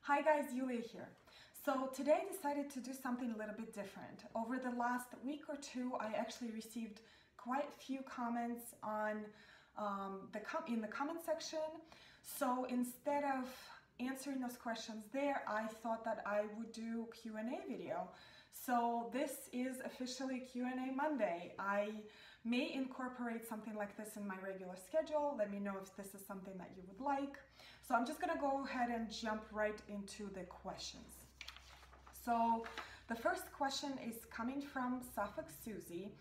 Hi guys, Yuliya here. So today I decided to do something a little bit different. Over the last week or two, I actually received quite a few comments on in the comment section. So instead of answering those questions there, I thought that I would do a Q&A video. So this is officially Q&A Monday. I may incorporate something like this in my regular schedule. Let me know if this is something that you would like. So I'm just gonna go ahead and jump right into the questions. So the first question is coming from Suffolk Susie,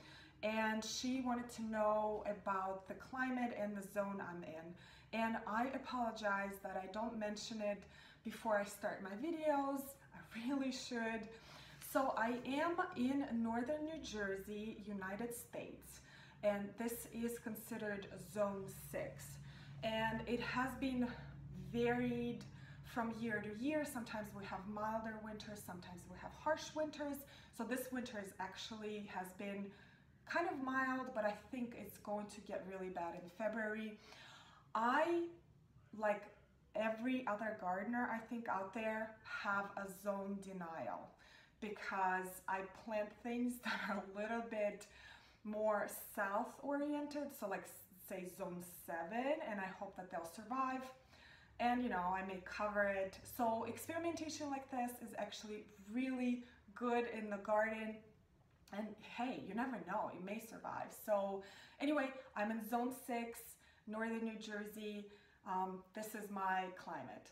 and she wanted to know about the climate and the zone I'm in. And I apologize that I don't mention it before I start my videos. I really should. So I am in northern New Jersey, United States, and this is considered zone 6. And it has been varied from year to year. Sometimes we have milder winters, sometimes we have harsh winters. So this winter has been kind of mild, but I think it's going to get really bad in February. I, like every other gardener I think out there, have a zone denial because I plant things that are a little bit more south oriented, so like say zone 7, and I hope that they'll survive. And you know, I may cover it. So experimentation like this is actually really good in the garden. And hey, you never know, it may survive. So anyway, I'm in zone 6, northern New Jersey. This is my climate.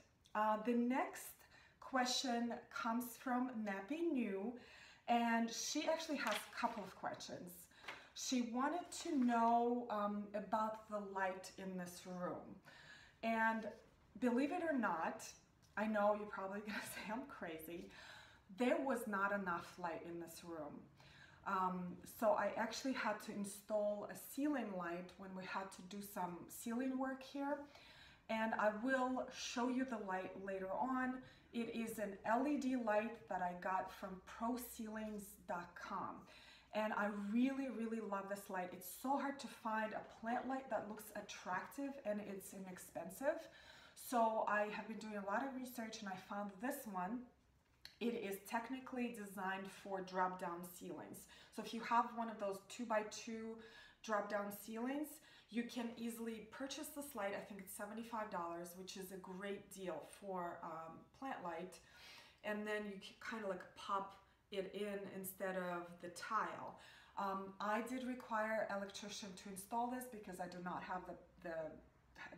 The next question comes from Nappy New, and she actually has a couple of questions. She wanted to know about the light in this room. And believe it or not, I know you're probably gonna say I'm crazy, there was not enough light in this room. So I actually had to install a ceiling light when we had to do some ceiling work here. And I will show you the light later on. It is an LED light that I got from proceilings.com. And I really, really love this light. It's so hard to find a plant light that looks attractive and it's inexpensive. So I have been doing a lot of research and I found this one. It is technically designed for drop-down ceilings. So if you have one of those 2x2 drop-down ceilings, you can easily purchase this light. I think it's $75, which is a great deal for plant light. And then you can kind of like pop it in instead of the tile. I did require an electrician to install this because I do not have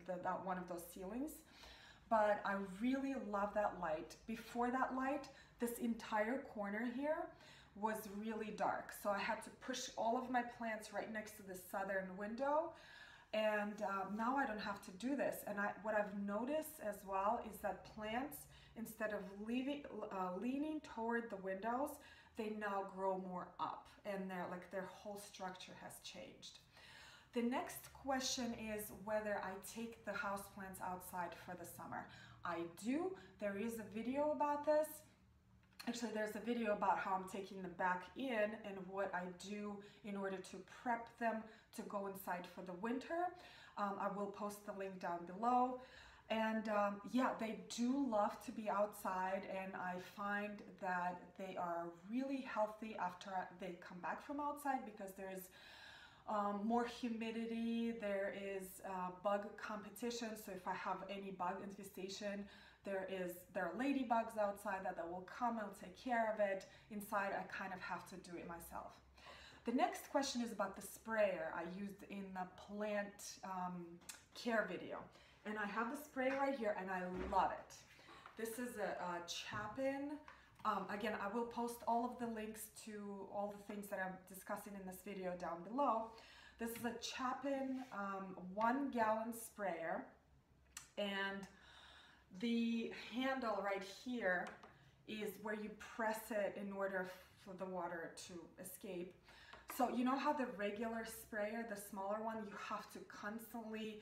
that one of those ceilings. But I really love that light. Before that light, this entire corner here was really dark. So I had to push all of my plants right next to the southern window. And now I don't have to do this. And what I've noticed as well is that plants, instead of leaning toward the windows, they now grow more up, and their whole structure has changed. The next question is whether I take the houseplants outside for the summer. I do. There is a video about this. Actually, there's a video about how I'm taking them back in and what I do in order to prep them to go inside for the winter. I will post the link down below. And yeah, they do love to be outside, and I find that they are really healthy after they come back from outside because there's more humidity, there is bug competition. So if I have any bug infestation, there are ladybugs outside that will come and take care of it. Inside, I kind of have to do it myself. The next question is about the sprayer I used in the plant care video. And I have the spray right here, and I love it. This is a Chapin. Again, I will post all of the links to all the things that I'm discussing in this video down below. This is a Chapin 1-gallon sprayer, and the handle right here is where you press it in order for the water to escape. So you know how the regular sprayer, the smaller one, you have to constantly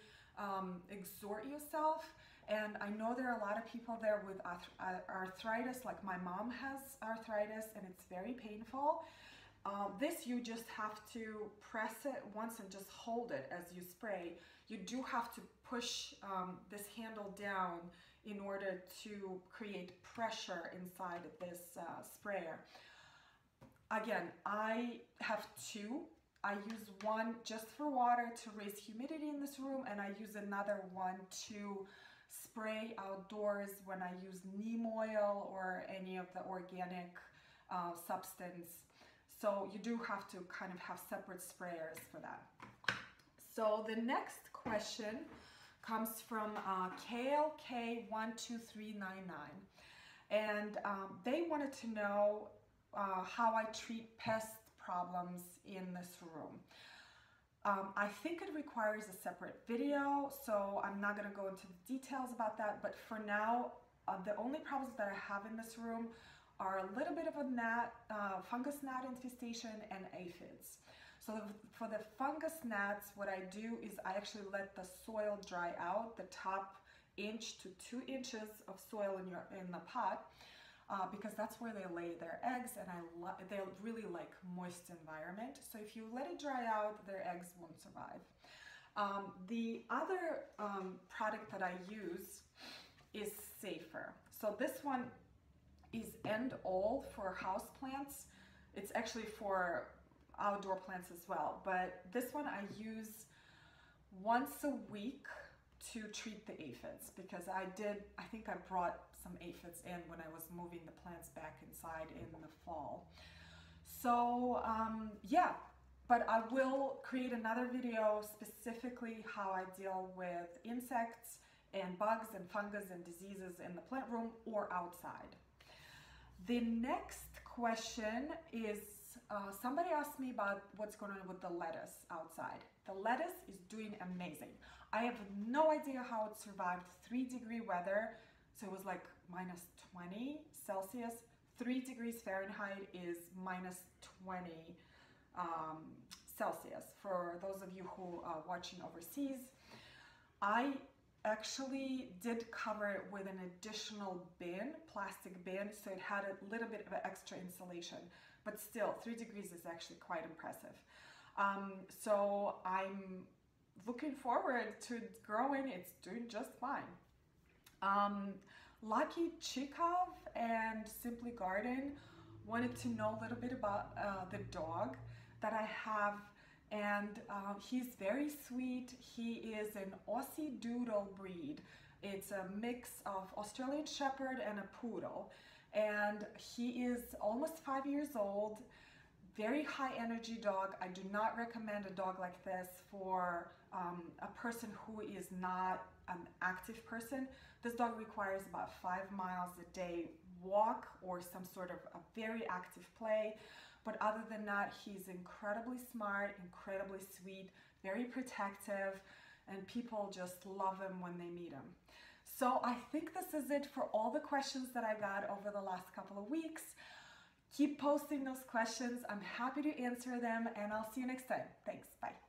exhort yourself. And I know there are a lot of people there with arthritis, like my mom has arthritis, and it's very painful. This, you just have to press it once and just hold it as you spray. You do have to push this handle down in order to create pressure inside this sprayer. Again, I have two. I use one just for water to raise humidity in this room, and I use another one to spray outdoors when I use neem oil or any of the organic substance. So you do have to kind of have separate sprayers for that. So the next question comes from KLK12399, and they wanted to know how I treat pest problems in this room. I think it requires a separate video, so I'm not going to go into the details about that, but for now, the only problems that I have in this room are a little bit of a fungus gnat infestation and aphids. So for the fungus gnats, what I do is I actually let the soil dry out, the top inch to 2 inches of soil in the pot, because that's where they lay their eggs, and they really like moist environment. So if you let it dry out, their eggs won't survive. The other product that I use is Safer. So this one is End All for house plants. It's actually for outdoor plants as well, but this one I use once a week to treat the aphids, because I think I brought some aphids in when I was moving the plants back inside in the fall. So yeah, but I will create another video specifically how I deal with insects and bugs and fungus and diseases in the plant room or outside. The next question is somebody asked me about what's going on with the lettuce outside. The lettuce is doing amazing. I have no idea how it survived 3-degree weather. So it was like minus 20 Celsius. 3 degrees Fahrenheit is minus 20 Celsius. For those of you who are watching overseas, I actually did cover it with an additional plastic bin, so it had a little bit of extra insulation. But still, 3 degrees is actually quite impressive. So I'm looking forward to it growing. It's doing just fine. Lucky Chikov and Simply Garden wanted to know a little bit about the dog that I have, and he's very sweet. He is an Aussie Doodle breed. It's a mix of Australian Shepherd and a Poodle, and he is almost 5 years old. Very high energy dog. I do not recommend a dog like this for a person who is not an active person. This dog requires about 5 miles a day walk or some sort of a very active play. But other than that, he's incredibly smart, incredibly sweet, very protective, and people just love him when they meet him. So I think this is it for all the questions that I got over the last couple of weeks. Keep posting those questions. I'm happy to answer them, and I'll see you next time. Thanks. Bye.